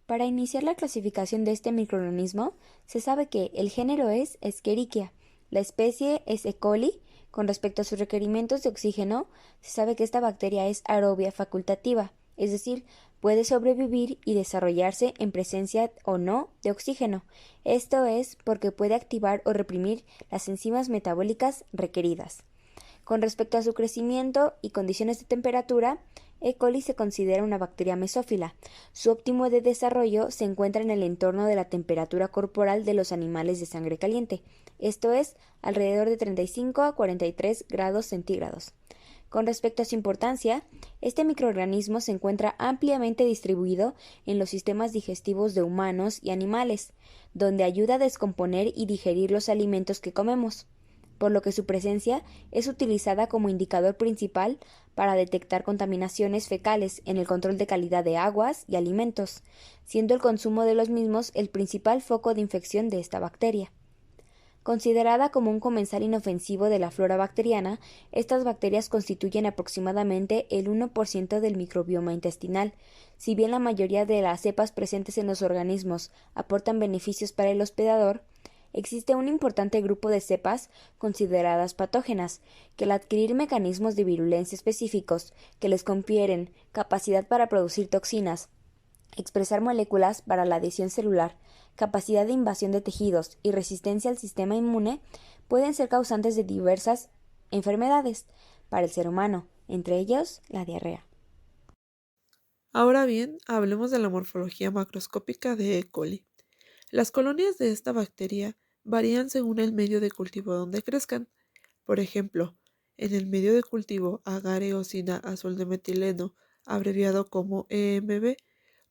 Para iniciar la clasificación de este microorganismo, se sabe que el género es Escherichia, la especie es E. coli. Con respecto a sus requerimientos de oxígeno, se sabe que esta bacteria es aerobia facultativa, es decir, puede sobrevivir y desarrollarse en presencia o no de oxígeno. Esto es porque puede activar o reprimir las enzimas metabólicas requeridas. Con respecto a su crecimiento y condiciones de temperatura, E. coli se considera una bacteria mesófila. Su óptimo de desarrollo se encuentra en el entorno de la temperatura corporal de los animales de sangre caliente, esto es, alrededor de 35 a 43 grados centígrados. Con respecto a su importancia, este microorganismo se encuentra ampliamente distribuido en los sistemas digestivos de humanos y animales, donde ayuda a descomponer y digerir los alimentos que comemos, por lo que su presencia es utilizada como indicador principal para detectar contaminaciones fecales en el control de calidad de aguas y alimentos, siendo el consumo de los mismos el principal foco de infección de esta bacteria. Considerada como un comensal inofensivo de la flora bacteriana, estas bacterias constituyen aproximadamente el 1% del microbioma intestinal. Si bien la mayoría de las cepas presentes en los organismos aportan beneficios para el hospedador, existe un importante grupo de cepas consideradas patógenas, que al adquirir mecanismos de virulencia específicos que les confieren capacidad para producir toxinas, expresar moléculas para la adhesión celular, capacidad de invasión de tejidos y resistencia al sistema inmune, pueden ser causantes de diversas enfermedades para el ser humano, entre ellos la diarrea. Ahora bien, hablemos de la morfología macroscópica de E. coli. Las colonias de esta bacteria varían según el medio de cultivo donde crezcan. Por ejemplo, en el medio de cultivo agar eosina azul de metileno, abreviado como EMB,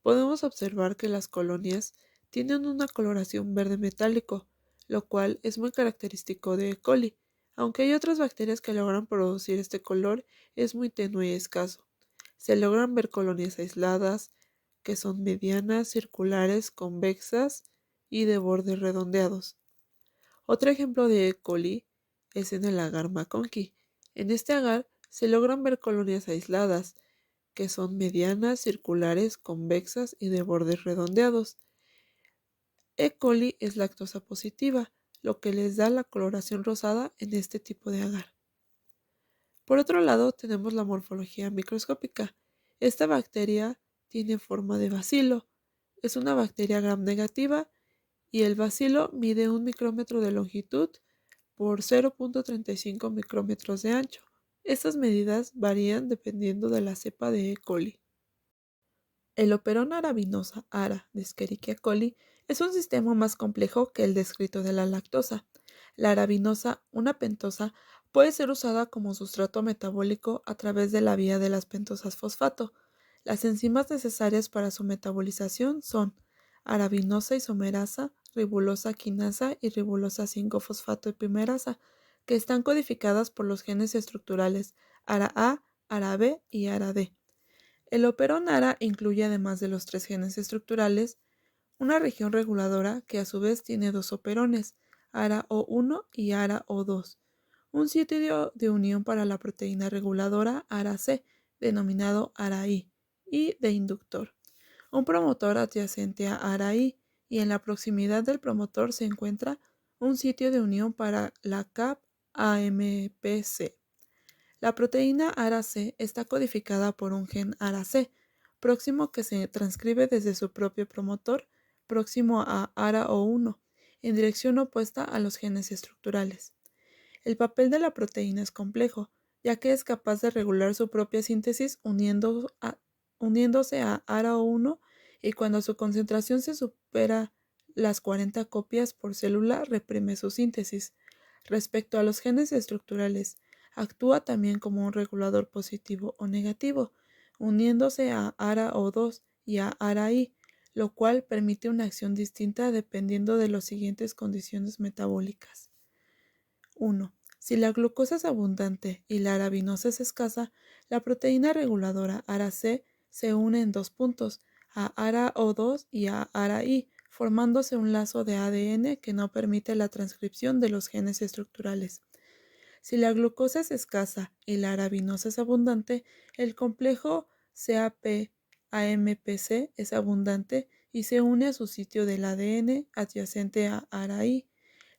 podemos observar que las colonias tienen una coloración verde metálico, lo cual es muy característico de E. coli. Aunque hay otras bacterias que logran producir este color, es muy tenue y escaso. Se logran ver colonias aisladas, que son medianas, circulares, convexas y de bordes redondeados. Otro ejemplo de E. coli es en el agar MacConkey. En este agar se logran ver colonias aisladas, que son medianas, circulares, convexas y de bordes redondeados. E. coli es lactosa positiva, lo que les da la coloración rosada en este tipo de agar. Por otro lado, tenemos la morfología microscópica. Esta bacteria tiene forma de bacilo. Es una bacteria gram negativa y el bacilo mide 1 micrómetro de longitud por 0,35 micrómetros de ancho. Estas medidas varían dependiendo de la cepa de E. coli. El Operón arabinosa ARA de Escherichia coli es un sistema más complejo que el descrito de la lactosa. La arabinosa, una pentosa, puede ser usada como sustrato metabólico a través de la vía de las pentosas fosfato. Las enzimas necesarias para su metabolización son arabinosa isomerasa, ribulosa quinasa y ribulosa 5-fosfato epimerasa, que están codificadas por los genes estructurales ARA-A, ARA-B y ARA-D. El operón ARA incluye, además de los tres genes estructurales, una región reguladora que a su vez tiene dos operones, ARA-O1 y ARA-O2, un sitio de unión para la proteína reguladora ARA-C, denominado ARA-I, y de inductor, un promotor adyacente a ARA-I, y en la proximidad del promotor se encuentra un sitio de unión para la CAP-AMPC. La proteína ARA-C está codificada por un gen ARA-C próximo que se transcribe desde su propio promotor próximo a ARA-O1 en dirección opuesta a los genes estructurales. El papel de la proteína es complejo, ya que es capaz de regular su propia síntesis uniéndose a ARA-O1 y cuando su concentración se supera las 40 copias por célula reprime su síntesis. Respecto a los genes estructurales, actúa también como un regulador positivo o negativo, uniéndose a ARA-O2 y a ARA-I, lo cual permite una acción distinta dependiendo de las siguientes condiciones metabólicas. 1. Si la glucosa es abundante y la arabinosa es escasa, la proteína reguladora ARA-C se une en dos puntos, a ARA-O2 y a ARA-I, formándose un lazo de ADN que no permite la transcripción de los genes estructurales. Si la glucosa es escasa y la arabinosa es abundante, el complejo CAP-AMPC es abundante y se une a su sitio del ADN adyacente a ARA-I.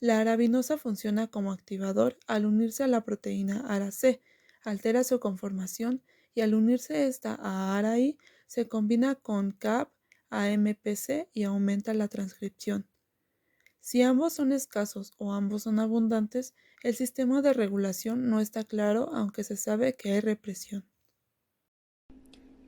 La arabinosa funciona como activador al unirse a la proteína ARA-C, altera su conformación y al unirse esta a ARA-I se combina con CAP, AMPC y aumenta la transcripción. Si ambos son escasos o ambos son abundantes, el sistema de regulación no está claro, aunque se sabe que hay represión.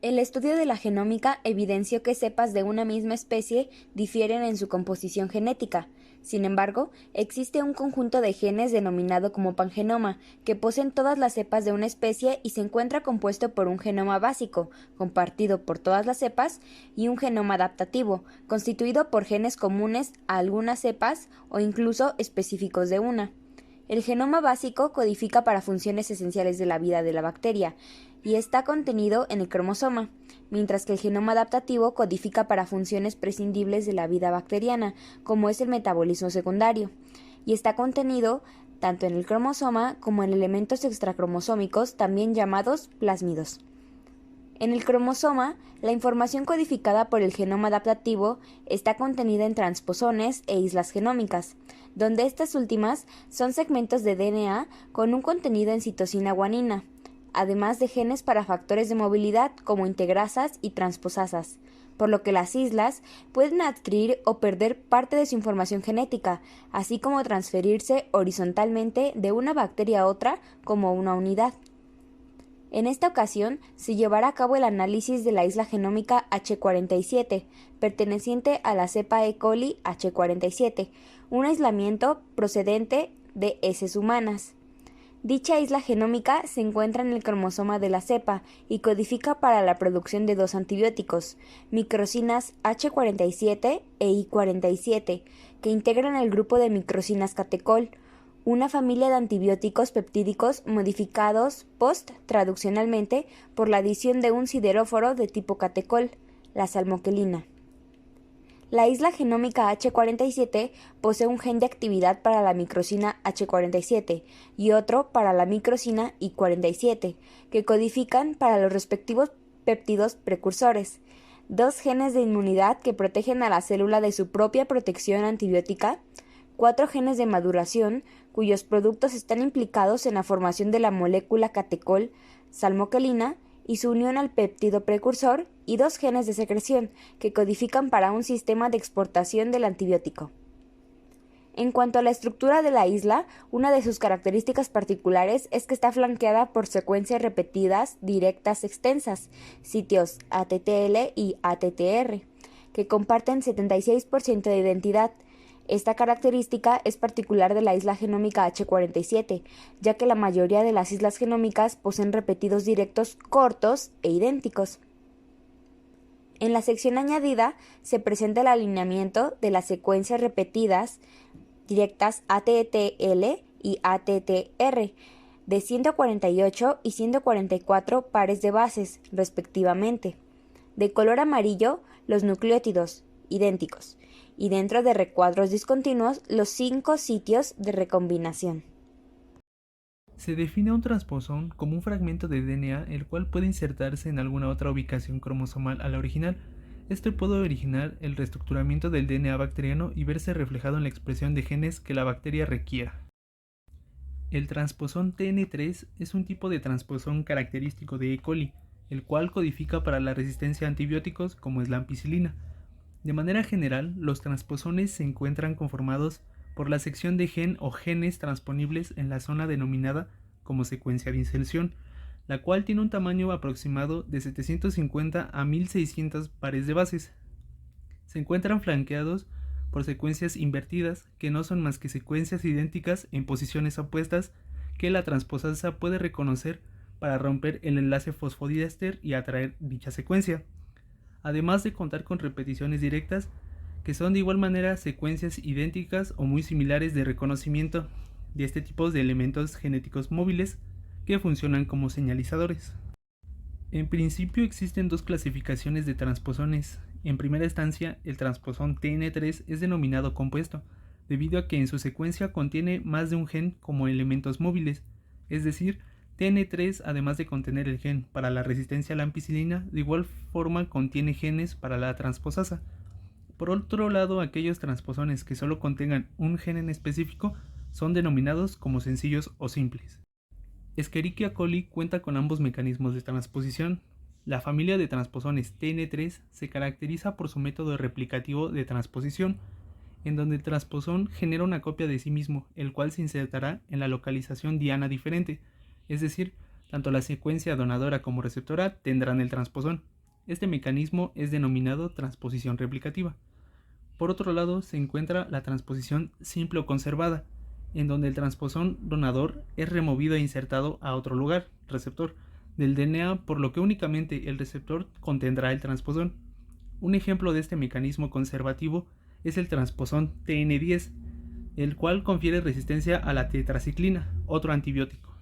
El estudio de la genómica evidenció que cepas de una misma especie difieren en su composición genética. Sin embargo, existe un conjunto de genes denominado como pangenoma, que poseen todas las cepas de una especie y se encuentra compuesto por un genoma básico, compartido por todas las cepas, y un genoma adaptativo, constituido por genes comunes a algunas cepas o incluso específicos de una. El genoma básico codifica para funciones esenciales de la vida de la bacteria y está contenido en el cromosoma, mientras que el genoma adaptativo codifica para funciones prescindibles de la vida bacteriana, como es el metabolismo secundario, y está contenido tanto en el cromosoma como en elementos extracromosómicos, también llamados plásmidos. En el cromosoma, la información codificada por el genoma adaptativo está contenida en transposones e islas genómicas, donde estas últimas son segmentos de DNA con un contenido en citosina guanina, además de genes para factores de movilidad como integrasas y transposasas, por lo que las islas pueden adquirir o perder parte de su información genética, así como transferirse horizontalmente de una bacteria a otra como una unidad. En esta ocasión se llevará a cabo el análisis de la isla genómica H47, perteneciente a la cepa E. coli H47, un aislamiento procedente de heces humanas. Dicha isla genómica se encuentra en el cromosoma de la cepa y codifica para la producción de dos antibióticos, microcinas H47 e I47, que integran el grupo de microcinas catecol, una familia de antibióticos peptídicos modificados post-traduccionalmente por la adición de un sideróforo de tipo catecol, la salmoquelina. La isla genómica H47 posee un gen de actividad para la microcina H47 y otro para la microcina I47, que codifican para los respectivos péptidos precursores, dos genes de inmunidad que protegen a la célula de su propia protección antibiótica, 4 genes de maduración, cuyos productos están implicados en la formación de la molécula catecol, salmoquelina, y su unión al péptido precursor, y 2 genes de secreción, que codifican para un sistema de exportación del antibiótico. En cuanto a la estructura de la isla, una de sus características particulares es que está flanqueada por secuencias repetidas directas extensas, sitios ATTL y ATTR, que comparten 76% de identidad. Esta característica es particular de la isla genómica H47, ya que la mayoría de las islas genómicas poseen repetidos directos cortos e idénticos. En la sección añadida se presenta el alineamiento de las secuencias repetidas directas ATTL y ATTR de 148 y 144 pares de bases, respectivamente. De color amarillo, los nucleótidos, idénticos, y dentro de recuadros discontinuos los 5 sitios de recombinación. Se define a un transposón como un fragmento de DNA el cual puede insertarse en alguna otra ubicación cromosomal a la original. Esto puede originar el reestructuramiento del DNA bacteriano y verse reflejado en la expresión de genes que la bacteria requiera. El transposón TN3 es un tipo de transposón característico de E. coli, el cual codifica para la resistencia a antibióticos como es la ampicilina. De manera general, los transposones se encuentran conformados por la sección de gen o genes transponibles en la zona denominada como secuencia de inserción, la cual tiene un tamaño aproximado de 750 a 1600 pares de bases. Se encuentran flanqueados por secuencias invertidas, que no son más que secuencias idénticas en posiciones opuestas que la transposasa puede reconocer para romper el enlace fosfodiéster y atraer dicha secuencia, además de contar con repeticiones directas, que son de igual manera secuencias idénticas o muy similares de reconocimiento de este tipo de elementos genéticos móviles que funcionan como señalizadores. En principio existen dos clasificaciones de transposones. En primera instancia, el transposón TN3 es denominado compuesto, debido a que en su secuencia contiene más de un gen como elementos móviles, es decir, TN3, además de contener el gen para la resistencia a la ampicilina, de igual forma contiene genes para la transposasa. Por otro lado, aquellos transposones que solo contengan un gen en específico son denominados como sencillos o simples. Escherichia coli cuenta con ambos mecanismos de transposición. La familia de transposones TN3 se caracteriza por su método replicativo de transposición, en donde el transposón genera una copia de sí mismo, el cual se insertará en la localización diana diferente, es decir, tanto la secuencia donadora como receptora tendrán el transposón. Este mecanismo es denominado transposición replicativa. Por otro lado, se encuentra la transposición simple o conservada, en donde el transposón donador es removido e insertado a otro lugar, receptor, del DNA, por lo que únicamente el receptor contendrá el transposón. Un ejemplo de este mecanismo conservativo es el transposón TN10, el cual confiere resistencia a la tetraciclina, otro antibiótico.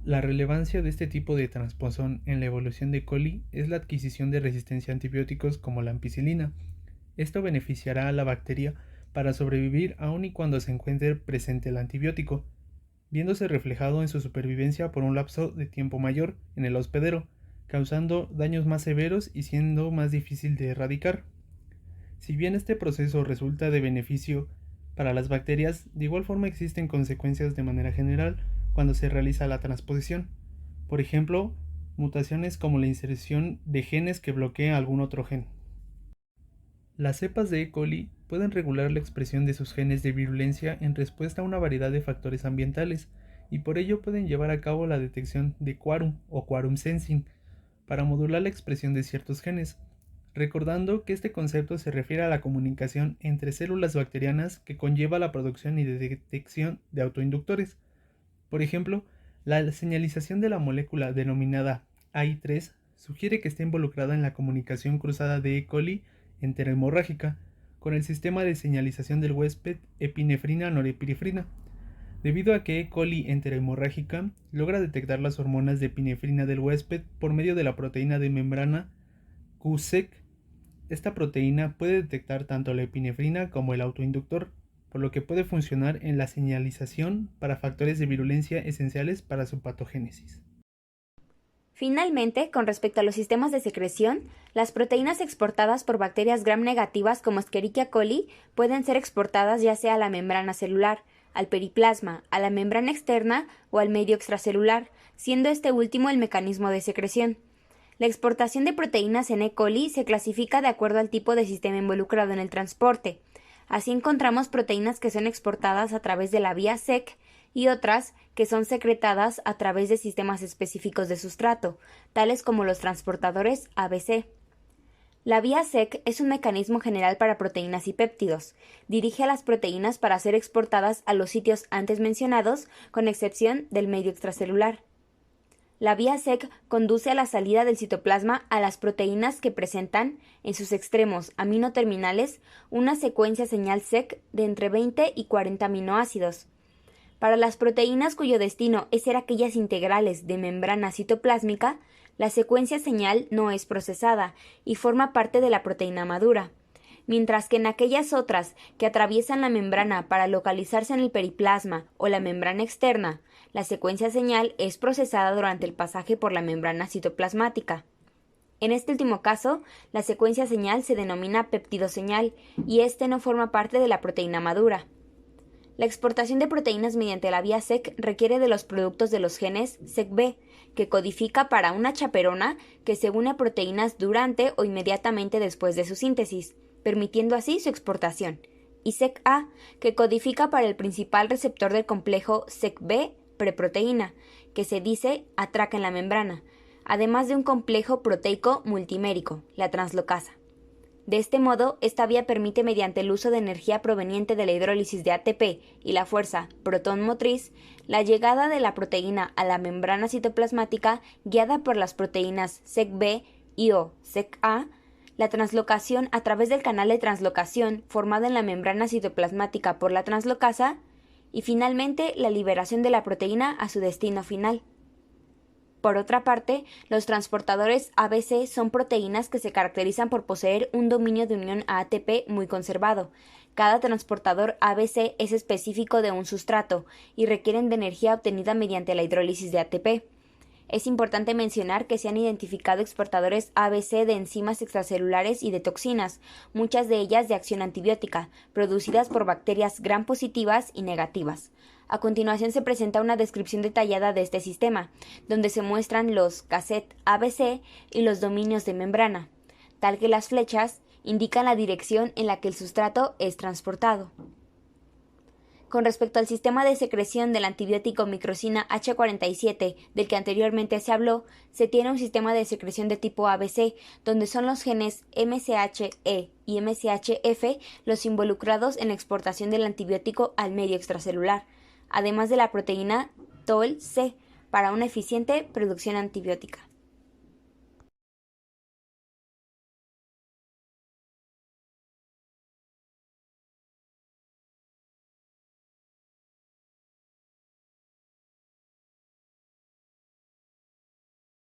La relevancia de este tipo de transposón en la evolución de coli es la adquisición de resistencia a antibióticos como la ampicilina. Esto beneficiará a la bacteria para sobrevivir aun y cuando se encuentre presente el antibiótico, viéndose reflejado en su supervivencia por un lapso de tiempo mayor en el hospedero, causando daños más severos y siendo más difícil de erradicar. Si bien este proceso resulta de beneficio para las bacterias, de igual forma existen consecuencias de manera general cuando se realiza la transposición. Por ejemplo, mutaciones como la inserción de genes que bloquean algún otro gen. Las cepas de E. coli pueden regular la expresión de sus genes de virulencia en respuesta a una variedad de factores ambientales y por ello pueden llevar a cabo la detección de quorum o quorum sensing para modular la expresión de ciertos genes, recordando que este concepto se refiere a la comunicación entre células bacterianas que conlleva la producción y detección de autoinductores. Por ejemplo, la señalización de la molécula denominada AI3 sugiere que está involucrada en la comunicación cruzada de E. coli enterohemorrágica con el sistema de señalización del huésped epinefrina-norepinefrina, debido a que E. coli enterohemorrágica logra detectar las hormonas de epinefrina del huésped por medio de la proteína de membrana QSEC. Esta proteína puede detectar tanto la epinefrina como el autoinductor, por lo que puede funcionar en la señalización para factores de virulencia esenciales para su patogénesis. Finalmente, con respecto a los sistemas de secreción, las proteínas exportadas por bacterias gram negativas como Escherichia coli pueden ser exportadas ya sea a la membrana celular, al periplasma, a la membrana externa o al medio extracelular, siendo este último el mecanismo de secreción. La exportación de proteínas en E. coli se clasifica de acuerdo al tipo de sistema involucrado en el transporte. Así encontramos proteínas que son exportadas a través de la vía SEC y otras que son secretadas a través de sistemas específicos de sustrato, tales como los transportadores ABC. La vía SEC es un mecanismo general para proteínas y péptidos. Dirige a las proteínas para ser exportadas a los sitios antes mencionados, con excepción del medio extracelular. La vía SEC conduce a la salida del citoplasma a las proteínas que presentan, en sus extremos aminoterminales, una secuencia señal SEC de entre 20 y 40 aminoácidos. Para las proteínas cuyo destino es ser aquellas integrales de membrana citoplásmica, la secuencia señal no es procesada y forma parte de la proteína madura, mientras que en aquellas otras que atraviesan la membrana para localizarse en el periplasma o la membrana externa, la secuencia señal es procesada durante el pasaje por la membrana citoplasmática. En este último caso, la secuencia señal se denomina peptidoseñal y este no forma parte de la proteína madura. La exportación de proteínas mediante la vía SEC requiere de los productos de los genes SECB, que codifica para una chaperona que se une a proteínas durante o inmediatamente después de su síntesis, permitiendo así su exportación, y SECA, que codifica para el principal receptor del complejo SECB preproteína, que se dice atraca en la membrana, además de un complejo proteico multimérico, la translocasa. De este modo, esta vía permite, mediante el uso de energía proveniente de la hidrólisis de ATP y la fuerza protón motriz, la llegada de la proteína a la membrana citoplasmática guiada por las proteínas SECB y o SECA, la translocación a través del canal de translocación formado en la membrana citoplasmática por la translocasa y finalmente la liberación de la proteína a su destino final. Por otra parte, los transportadores ABC son proteínas que se caracterizan por poseer un dominio de unión a ATP muy conservado. Cada transportador ABC es específico de un sustrato y requieren de energía obtenida mediante la hidrólisis de ATP. Es importante mencionar que se han identificado exportadores ABC de enzimas extracelulares y de toxinas, muchas de ellas de acción antibiótica, producidas por bacterias gram positivas y negativas. A continuación se presenta una descripción detallada de este sistema, donde se muestran los cassettes ABC y los dominios de membrana, tal que las flechas indican la dirección en la que el sustrato es transportado. Con respecto al sistema de secreción del antibiótico microcina H47 del que anteriormente se habló, se tiene un sistema de secreción de tipo ABC, donde son los genes MCH-E y MCH-F los involucrados en la exportación del antibiótico al medio extracelular, además de la proteína TOL-C, para una eficiente producción antibiótica.